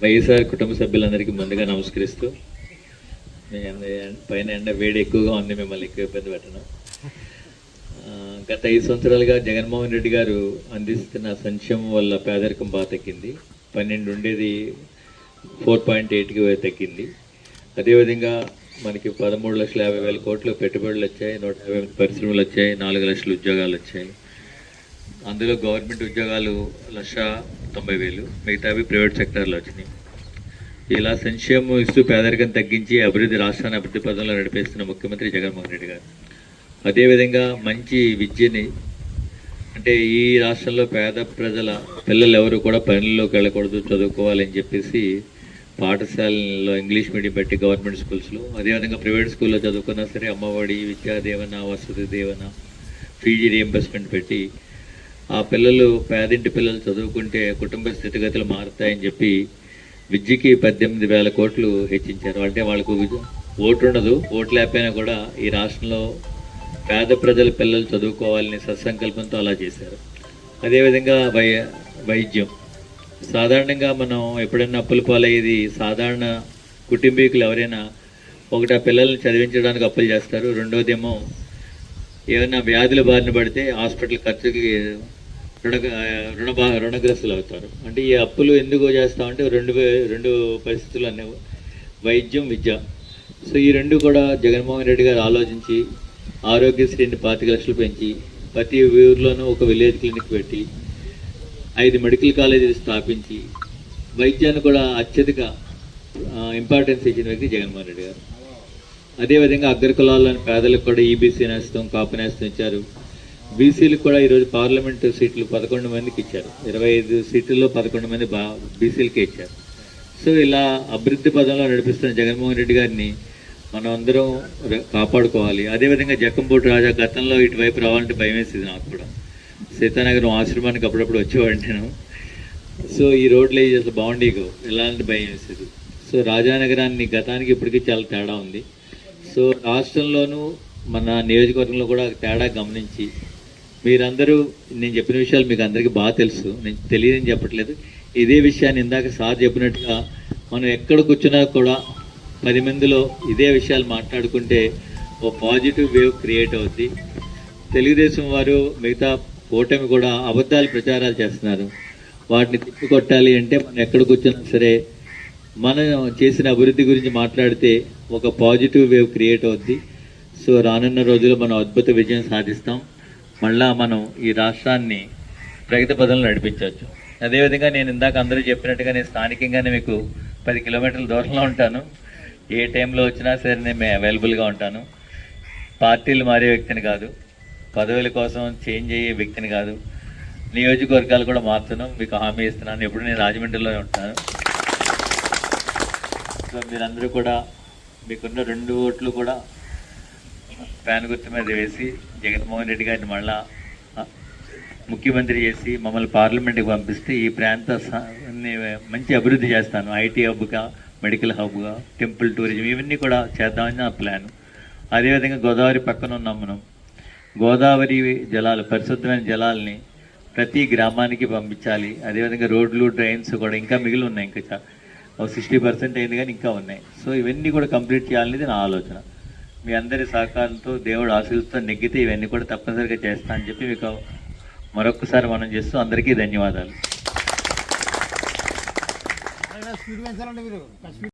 వైఎస్ఆర్ కుటుంబ సభ్యులందరికీ ముందుగా నమస్కరిస్తూ, పైన ఎండ వేడి ఎక్కువగా ఉంది, మిమ్మల్ని ఎక్కువ ఇబ్బంది పెట్టను. గత 5 సంవత్సరాలుగా జగన్మోహన్ రెడ్డి గారు అందిస్తున్న సంక్షేమం వల్ల పేదరికం బాగా తగ్గింది. 12 ఉండేది 4.8కి తగ్గింది. అదేవిధంగా మనకి 13,50,000 కోట్లు పెట్టుబడులు వచ్చాయి, 150 పరిశ్రమలు వచ్చాయి, 4 లక్షల ఉద్యోగాలు వచ్చాయి. అందులో గవర్నమెంట్ ఉద్యోగాలు 1,90,000, మిగతావి ప్రైవేట్ సెక్టర్లో వచ్చినాయి. ఇలా సంక్షేమం ఇస్తూ పేదరికం తగ్గించి రాష్ట్రాన్ని అభివృద్ధి పదంలో నడిపిస్తున్న ముఖ్యమంత్రి జగన్మోహన్ రెడ్డి గారు. అదేవిధంగా మంచి విద్యని, అంటే ఈ రాష్ట్రంలో పేద ప్రజల పిల్లలు ఎవరు కూడా పనుల్లోకి వెళ్ళకూడదు, చదువుకోవాలని చెప్పేసి పాఠశాలలో ఇంగ్లీష్ మీడియం పెట్టి గవర్నమెంట్ స్కూల్స్లో, అదేవిధంగా ప్రైవేట్ స్కూల్లో చదువుకున్నా సరే అమ్మఒడి, విద్యా దీవెన, వసతి దీవెన, ఫీజు రియంబర్స్మెంట్ పెట్టి ఆ పిల్లలు, పేదింటి పిల్లలు చదువుకుంటే కుటుంబ స్థితిగతులు మారుతాయని చెప్పి విద్యకి 18,000 కోట్లు హెచ్చించారు. అంటే వాళ్ళకు ఓటు ఉండదు, ఓటు లేకపోయినా కూడా ఈ రాష్ట్రంలో పేద ప్రజల పిల్లలు చదువుకోవాలని సత్సంకల్పంతో అలా చేశారు. అదేవిధంగా వైద్యం, సాధారణంగా మనం ఎప్పుడైనా అప్పుల పాలయ్యేది సాధారణ కుటుంబీకులు ఎవరైనా ఒకటి ఆ పిల్లల్ని చదివించడానికి అప్పులు చేస్తారు, రెండోదేమో ఏమైనా వ్యాధుల బారిన పడితే హాస్పిటల్ ఖర్చుకి రుణగ్రస్తులు అవుతారు. అంటే ఈ అప్పులు ఎందుకు చేస్తామంటే రెండు పరిస్థితులు అనేవి, వైద్యం, విద్య. సో ఈ రెండు కూడా జగన్మోహన్ రెడ్డి గారు ఆలోచించి ఆరోగ్యశ్రీని 25 లక్షలు పెంచి ప్రతి ఊరిలోనూ ఒక విలేజ్ క్లినిక్ పెట్టి 5 మెడికల్ కాలేజీలు స్థాపించి వైద్యాన్ని కూడా అత్యధిక ఇంపార్టెన్స్ ఇచ్చిన వ్యక్తి జగన్మోహన్ రెడ్డి గారు. అదేవిధంగా అగ్రకులాల్లోని పేదలకు కూడా ఈబీసీ నేస్తం, కాపు నేస్తం ఇచ్చారు. బీసీలకు కూడా ఈరోజు పార్లమెంటు సీట్లు 11 మందికి ఇచ్చారు. 25 సీట్లలో 11 మంది బీసీలకే ఇచ్చారు. సో ఇలా అభివృద్ధి పదంలో నడిపిస్తున్న జగన్మోహన్ రెడ్డి గారిని మనం అందరం కాపాడుకోవాలి. అదేవిధంగా జక్కంపూడి రాజా గతంలో ఇటువైపు రావాలంటే భయం వేసేది నాకు కూడా. సీతానగరం ఆశ్రమానికి అప్పుడప్పుడు వచ్చేవాడిని నేను. సో ఈ రోడ్లు అసలు బాగుండేవి, ఎలాంటి భయం వేసేది. సో రాజానగరాన్ని గతానికి ఇప్పటికీ చాలా తేడా ఉంది. సో రాష్ట్రంలోనూ మన నియోజకవర్గంలో కూడా తేడా గమనించి మీరందరూ, నేను చెప్పిన విషయాలు మీకు అందరికీ బాగా తెలుసు, నేను తెలియదని చెప్పట్లేదు. ఇదే విషయాన్ని ఇందాక సార్ చెప్పినట్టుగా మనం ఎక్కడ కూర్చున్నా కూడా 10 మందిలో ఇదే విషయాలు మాట్లాడుకుంటే ఓ పాజిటివ్ వేవ్ క్రియేట్ అవుద్ది. తెలుగుదేశం వారు, మిగతా కూటమి కూడా అబద్ధాలు ప్రచారాలు చేస్తున్నారు. వాటిని తిప్పికొట్టాలి అంటే మనం ఎక్కడ కూర్చున్నా సరే మనం చేసిన అభివృద్ధి గురించి మాట్లాడితే ఒక పాజిటివ్ వేవ్ క్రియేట్ అవుద్ది. సో రానున్న రోజుల్లో మనం అద్భుత విజయం సాధిస్తాం. మళ్ళా మనం ఈ రాష్ట్రాన్ని ప్రగతి పదంలో నడిపించవచ్చు. అదేవిధంగా నేను ఇందాక అందరూ చెప్పినట్టుగా నేను స్థానికంగానే మీకు 10 కిలోమీటర్ల దూరంలో ఉంటాను. ఏ టైంలో వచ్చినా సరే నేను అవైలబుల్గా ఉంటాను. పార్టీలు మారే వ్యక్తిని కాదు, పదవుల కోసం చేంజ్ అయ్యే వ్యక్తిని కాదు. నియోజకవర్గాలు కూడా మారుతున్నాం, మీకు హామీ ఇస్తున్నాను. ఎప్పుడు నేను రాజమండ్రిలోనే ఉంటాను. సో మీరందరూ కూడా మీకున్న 2 ఓట్లు కూడా ఫ్యాన్ గుర్తు మీద వేసి జగన్మోహన్ రెడ్డి గారిని మళ్ళా ముఖ్యమంత్రి చేసి మమ్మల్ని పార్లమెంట్కి పంపిస్తే ఈ ప్రాంతాన్ని మంచి అభివృద్ధి చేస్తాను. ఐటీ హబ్గా, మెడికల్ హబ్గా, టెంపుల్ టూరిజం, ఇవన్నీ కూడా చేద్దామని నా ప్లాన్. అదేవిధంగా గోదావరి పక్కన ఉన్నాం మనం. గోదావరి జలాలు, పరిశుద్ధమైన జలాల్ని ప్రతి గ్రామానికి పంపించాలి. అదేవిధంగా రోడ్లు, డ్రైన్స్ కూడా ఇంకా మిగిలి ఉన్నాయి, ఇంకా 60% అయింది కానీ ఇంకా ఉన్నాయి. సో ఇవన్నీ కూడా కంప్లీట్ చేయాలనేది నా ఆలోచన. మీ అందరి సహకారంతో, దేవుడు ఆశీస్సుతో నెగ్గితే ఇవన్నీ కూడా తప్పనిసరిగా చేస్తా అని చెప్పి మీకు మరొకసారి మనం చేస్తూ అందరికీ ధన్యవాదాలు.